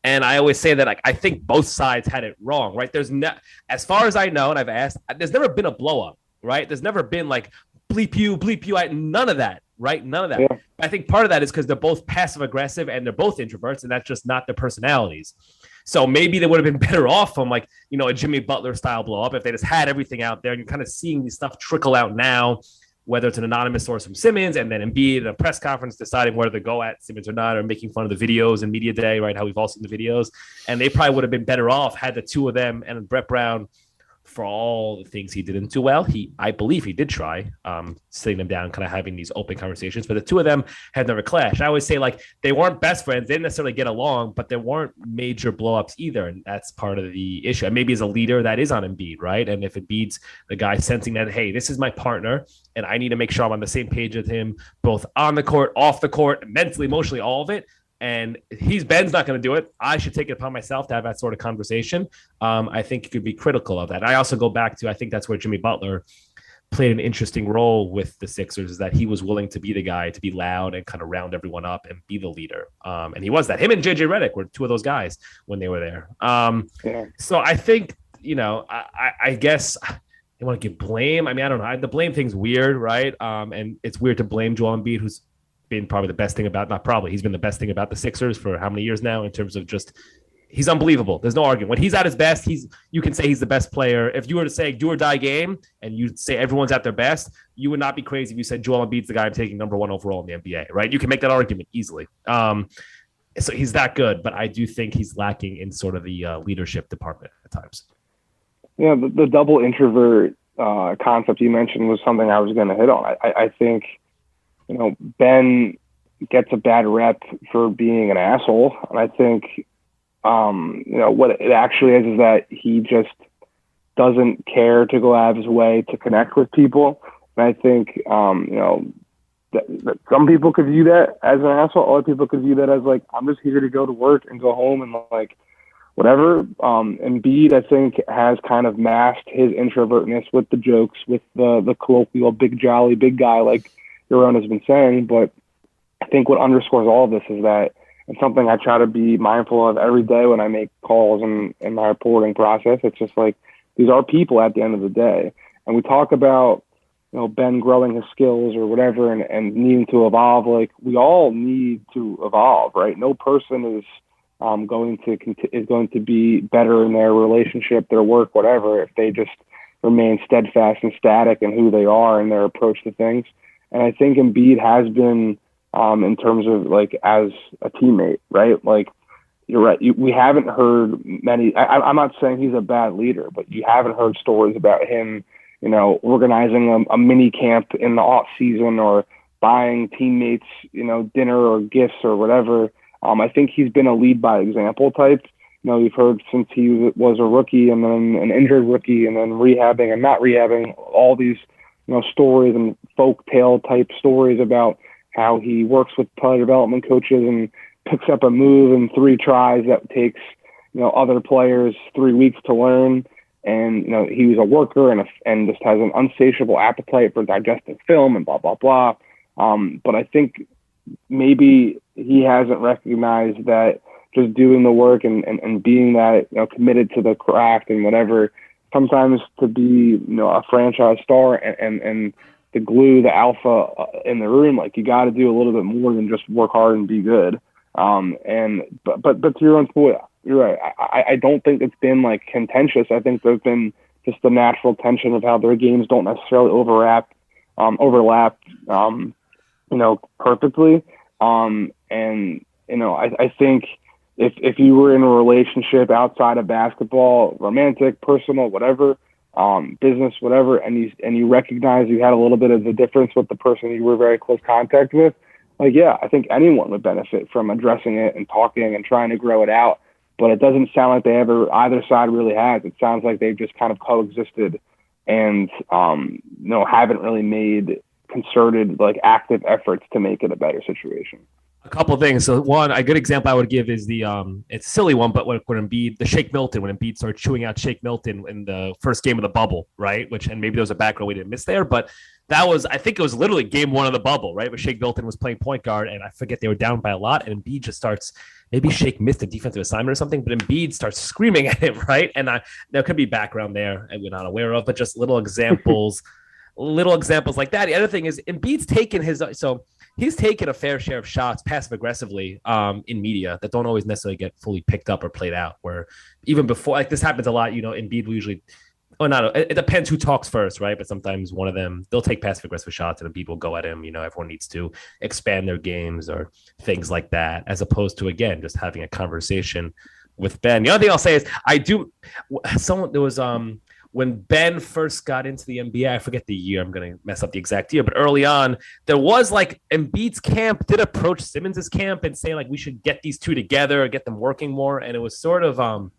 S3: And I always say that, like, I think both sides had it wrong, right? As far as I know, and I've asked, there's never been a blow up, right? There's never been like bleep you, none of that, right? None of that. Yeah. I think part of that is because they're both passive aggressive and they're both introverts, and that's just not their personalities. So maybe they would have been better off from like, a Jimmy Butler style blow up if they just had everything out there. And you're kind of seeing this stuff trickle out now, whether it's an anonymous source from Simmons and then Embiid in a press conference deciding whether to go at Simmons or not, or making fun of the videos and media day, right? How we've all seen the videos. And they probably would have been better off had the two of them and Brett Brown, for all the things he didn't do well, I believe he did try sitting them down, kind of having these open conversations, but the two of them had never clashed. I always say, like, they weren't best friends. They didn't necessarily get along, but there weren't major blowups either. And that's part of the issue. And maybe as a leader, that is on Embiid, right? And if Embiid's the guy sensing that, hey, this is my partner and I need to make sure I'm on the same page with him, both on the court, off the court, mentally, emotionally, all of it. And Ben's not going to do it. I should take it upon myself to have that sort of conversation. I think it could be critical of that. I also go back to, I think that's where Jimmy Butler played an interesting role with the Sixers, is that he was willing to be the guy, to be loud and kind of round everyone up and be the leader. And he was that. Him and JJ Redick were two of those guys when they were there. So I think, I guess they want to give blame. I mean, I don't know. The blame thing's weird, right? And it's weird to blame Joel Embiid, who's been probably the best thing about, not probably, he's been the best thing about the Sixers for how many years now, in terms of just, he's unbelievable. There's no argument. When he's at his best, you can say he's the best player. If you were to say do or die game and you say everyone's at their best, you would not be crazy if you said Joel Embiid's the guy I'm taking number one overall in the NBA, right? You can make that argument easily. So he's that good, but I do think he's lacking in sort of the leadership department at times.
S4: Yeah, the double introvert concept you mentioned was something I was going to hit on. I think, Ben gets a bad rep for being an asshole. And I think, what it actually is that he just doesn't care to go out of his way to connect with people. And I think, that some people could view that as an asshole. Other people could view that as like, I'm just here to go to work and go home and like whatever. Embiid, I think, has kind of masked his introvertness with the jokes, with the colloquial big jolly big guy, like Yaron has been saying. But I think what underscores all of this is that, and something I try to be mindful of every day when I make calls in my reporting process, it's just like, these are people at the end of the day. And we talk about, Ben growing his skills or whatever and needing to evolve. Like, we all need to evolve, right? No person is going to be better in their relationship, their work, whatever, if they just remain steadfast and static in who they are and their approach to things. And I think Embiid has been, in terms of like as a teammate, right? Like, you're right. We haven't heard many. I'm not saying he's a bad leader, but you haven't heard stories about him, organizing a mini camp in the off season or buying teammates, dinner or gifts or whatever. I think he's been a lead by example type. we've heard since he was a rookie and then an injured rookie and then rehabbing and not rehabbing, all these, stories and folk tale type stories about how he works with player development coaches and picks up a move in 3 tries that takes, other players 3 weeks to learn. And, he was a worker and just has an insatiable appetite for digesting film and blah, blah, blah. But I think maybe he hasn't recognized that just doing the work and being that, committed to the craft and whatever, sometimes to be, a franchise star and the glue, the alpha in the room, like you got to do a little bit more than just work hard and be good. But to your own point, you're right. I don't think it's been like contentious. I think there's been just the natural tension of how their games don't necessarily overlap, perfectly. I think if you were in a relationship outside of basketball, romantic, personal, whatever, business, whatever, and you recognize you had a little bit of the difference with the person you were very close contact with, like, yeah, I think anyone would benefit from addressing it and talking and trying to grow it out. But it doesn't sound like either side really has. It sounds like they've just kind of coexisted and, haven't really made concerted, like, active efforts to make it a better situation.
S3: A couple of things. So one, a good example I would give is it's a silly one, but when Embiid, when Embiid started chewing out Shake Milton in the first game of the bubble, right? And maybe there was a background we didn't miss there, but I think it was literally game 1 of the bubble, right? Where Shake Milton was playing point guard, and I forget they were down by a lot, and Embiid just starts, maybe Shake missed a defensive assignment or something, but Embiid starts screaming at him, right? And there could be background there and we're not aware of, but just little examples like that. The other thing is Embiid's he's taken a fair share of shots passive aggressively in media that don't always necessarily get fully picked up or played out, where even before, like, this happens a lot, Embiid will usually, it depends who talks first, right? But sometimes one of them, they'll take passive aggressive shots and Embiid will go at him. Everyone needs to expand their games or things like that, as opposed to, again, just having a conversation with Ben. The other thing I'll say is when Ben first got into the NBA, I forget the year, I'm going to mess up the exact year, but early on, there was like Embiid's camp did approach Simmons's camp and say, like, we should get these two together, get them working more. And it was sort of, I'm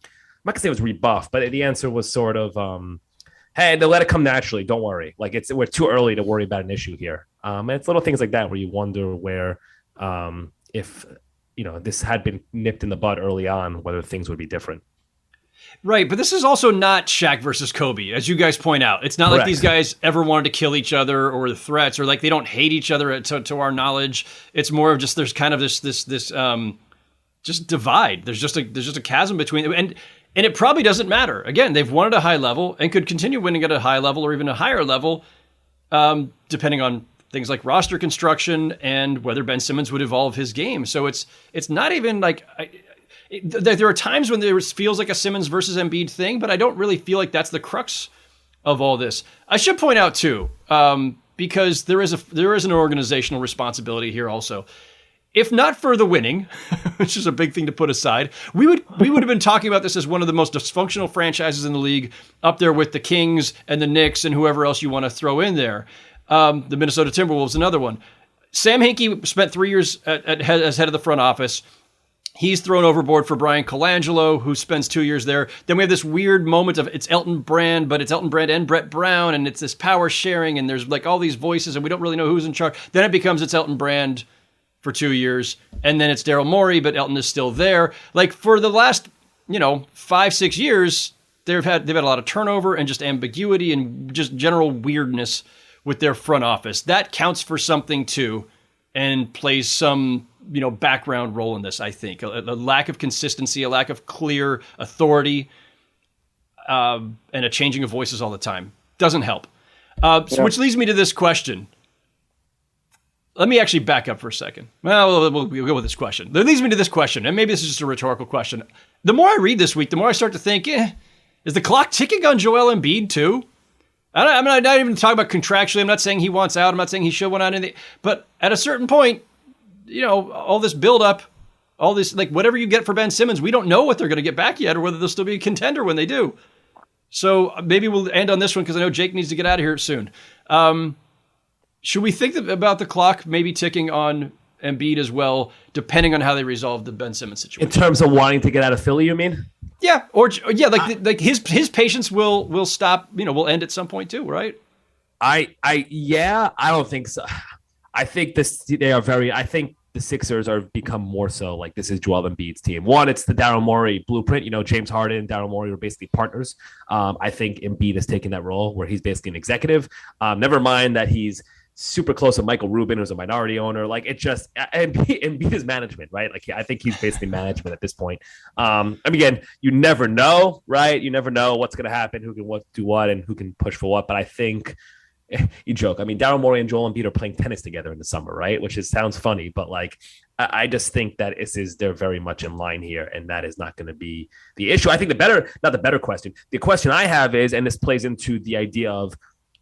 S3: not going to say it was rebuffed, but the answer was sort of, hey, let it come naturally. Don't worry. Like, we're too early to worry about an issue here. And it's little things like that where you wonder where, if, this had been nipped in the bud early on, whether things would be different.
S2: Right, but this is also not Shaq versus Kobe, as you guys point out. It's not Correct. Like these guys ever wanted to kill each other or the threats, or like they don't hate each other to our knowledge. It's more of just there's kind of this just divide. There's just a chasm between them, and it probably doesn't matter. Again, they've won at a high level and could continue winning at a high level or even a higher level, depending on things like roster construction and whether Ben Simmons would evolve his game. So it's not even like. There are times when there feels like a Simmons versus Embiid thing, but I don't really feel like that's the crux of all this. I should point out too, because there is an organizational responsibility here also. If not for the winning, which is a big thing to put aside, we would have been talking about this as one of the most dysfunctional franchises in the league, up there with the Kings and the Knicks and whoever else you want to throw in there. The Minnesota Timberwolves, another one. Sam Hinkie spent 3 years as head of the front office. He's thrown overboard for Brian Colangelo, who spends 2 years there. Then we have this weird moment of it's Elton Brand, but it's Elton Brand and Brett Brown, and it's this power sharing, and there's like all these voices, and we don't really know who's in charge. Then it becomes it's Elton Brand for 2 years, and then it's Daryl Morey, but Elton is still there. Like for the last, 5-6 years, they've had a lot of turnover and just ambiguity and just general weirdness with their front office. That counts for something too, and plays some background role in this, I think. A lack of consistency, a lack of clear authority, and a changing of voices all the time. Doesn't help. Which leads me to this question. Let me actually back up for a second. Well, we'll go with this question. That leads me to this question, and maybe this is just a rhetorical question. The more I read this week, the more I start to think, is the clock ticking on Joel Embiid too? I'm not even talking about contractually. I'm not saying he wants out. I'm not saying he should want out. But at a certain point, all this buildup, all this, like whatever you get for Ben Simmons, we don't know what they're going to get back yet or whether they'll still be a contender when they do. So maybe we'll end on this one because I know Jake needs to get out of here soon. Should we think about the clock maybe ticking on Embiid as well, depending on how they resolve the Ben Simmons situation?
S3: In terms of wanting to get out of Philly, you mean?
S2: Yeah, like his patience will stop. Will end at some point too, right?
S3: I don't think so. I think I think the Sixers are become more so like this is Joel Embiid's team. One, it's the Daryl Morey blueprint. James Harden and Daryl Morey were basically partners. I think Embiid has taken that role where he's basically an executive. Never mind that he's super close to Michael Rubin, who's a minority owner. Like it just Embiid is management, right? Like I think he's basically management at this point. Again, you never know, right? You never know what's going to happen, who can do what, and who can push for what. But I think. You joke. Daryl Morey and Joel Embiid are playing tennis together in the summer, right? Which sounds funny, but like I just think that they're very much in line here, and that is not going to be the issue. I think the question I have is, and this plays into the idea of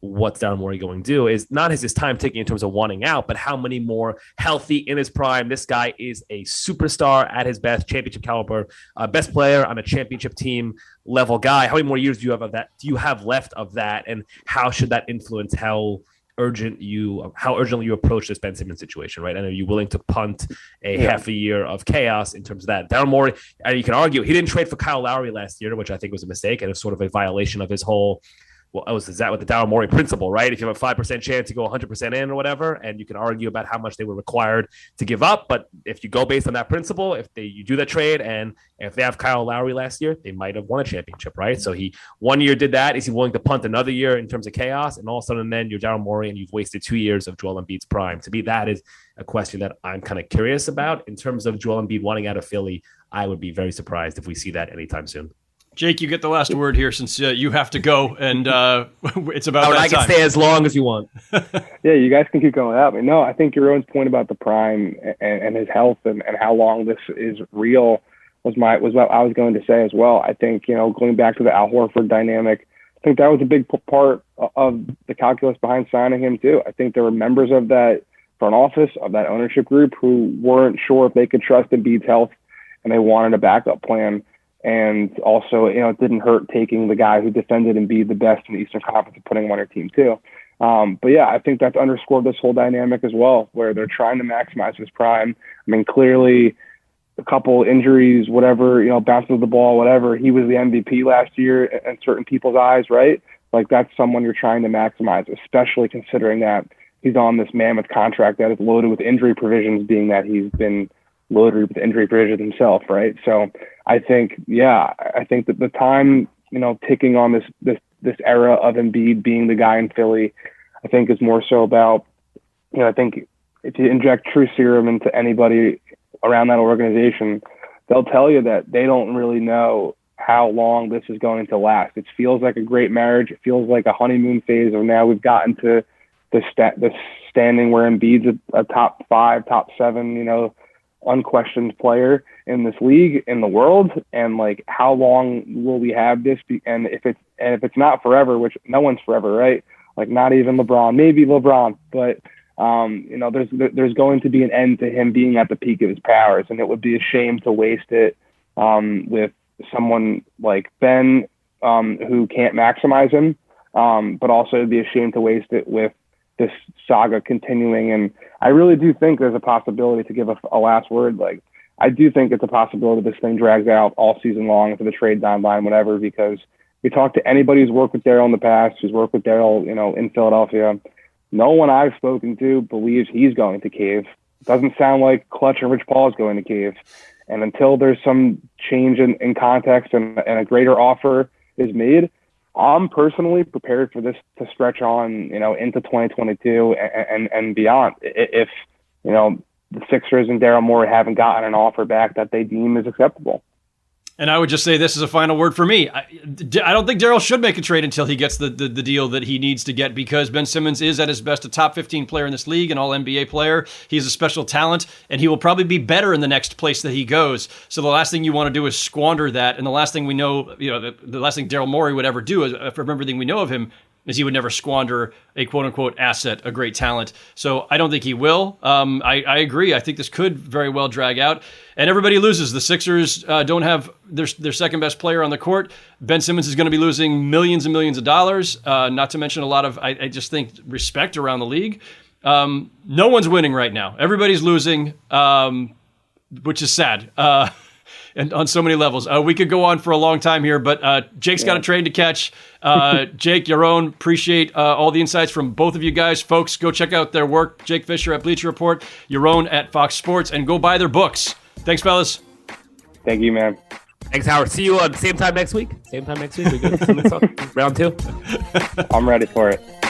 S3: what's Daryl Morey going to do, is not his time ticking in terms of wanting out, but how many more healthy in his prime. This guy is a superstar at his best, championship caliber, best player on a championship team level guy. How many more years do you have of that? Do you have left of that? And how should that influence how urgently you approach this Ben Simmons situation, right? And are you willing to punt half a year of chaos in terms of that? Daryl Morey, and you can argue he didn't trade for Kyle Lowry last year, which I think was a mistake, and it's sort of a violation of his whole. Well, is that with the Daryl Morey principle, right? If you have a 5% chance to go 100% in or whatever, and you can argue about how much they were required to give up. But if you go based on that principle, you do that trade, and if they have Kyle Lowry last year, they might have won a championship, right? So he 1 year did that. Is he willing to punt another year in terms of chaos? And all of a sudden then you're Daryl Morey and you've wasted 2 years of Joel Embiid's prime. To me, that is a question that I'm kind of curious about. In terms of Joel Embiid wanting out of Philly, I would be very surprised if we see that anytime soon.
S2: Jake, you get the last word here since you have to go, and it's about that time.
S3: I can stay as long as you want.
S4: Yeah, you guys can keep going without me. No, I think Yaron's point about the prime and his health and how long this is real was what I was going to say as well. I think, going back to the Al Horford dynamic, I think that was a big part of the calculus behind signing him too. I think there were members of that front office, of that ownership group, who weren't sure if they could trust Embiid's health, and they wanted a backup plan. And also, it didn't hurt taking the guy who defended Embiid the best in the Eastern Conference and putting him on your team too. But yeah, I think that's underscored this whole dynamic as well, where they're trying to maximize his prime. Clearly a couple injuries, whatever, bounces the ball, whatever. He was the MVP last year in certain people's eyes, right? Like that's someone you're trying to maximize, especially considering that he's on this mammoth contract that is loaded with injury provisions, being that he's been loaded with injury provisions himself, right? So I think that the time, ticking on this era of Embiid being the guy in Philly, I think is more so about, I think if you inject true serum into anybody around that organization, they'll tell you that they don't really know how long this is going to last. It feels like a great marriage. It feels like a honeymoon phase, or now we've gotten to the standing where Embiid's a top 5, top 7, unquestioned player in this league, in the world. And like, how long will we have this? And if it's not forever, which no one's forever, right? Like not even LeBron, maybe LeBron, but there's going to be an end to him being at the peak of his powers. And it would be a shame to waste it with someone like Ben, who can't maximize him. But also it'd be a shame to waste it with this saga continuing. And I really do think there's a possibility, to give a last word. Like, I do think it's a possibility this thing drags out all season long to the trade deadline, whatever, because we talk to anybody who's worked with Daryl in the past, who's worked with Daryl, in Philadelphia. No one I've spoken to believes he's going to cave. It doesn't sound like Clutch and Rich Paul is going to cave. And until there's some change in context and a greater offer is made, I'm personally prepared for this to stretch on, into 2022 and beyond. If, the Sixers and Daryl Morey haven't gotten an offer back that they deem is acceptable.
S2: And I would just say this is a final word for me. I don't think Daryl should make a trade until he gets the deal that he needs to get, because Ben Simmons is at his best a top 15 player in this league, an all-NBA player. He's a special talent, and he will probably be better in the next place that he goes. So the last thing you want to do is squander that. And the last thing we know, the last thing Daryl Morey would ever do, from everything we know of him, is he would never squander a quote-unquote asset, a great talent. So I don't think he will. I agree. I think this could very well drag out. And everybody loses. The Sixers don't have their second-best player on the court. Ben Simmons is going to be losing millions and millions of dollars, not to mention a lot of, I just think, respect around the league. No one's winning right now. Everybody's losing, which is sad. and on so many levels. We could go on for a long time here, but Jake's got a train to catch. Jake, Yaron, appreciate all the insights from both of you guys. Folks, go check out their work. Jake Fischer at Bleacher Report, Yaron at Fox Sports, and go buy their books. Thanks, fellas.
S4: Thank you, man.
S3: Thanks, Howard. See you same time next week. Same time next week. We good? Round 2.
S4: I'm ready for it.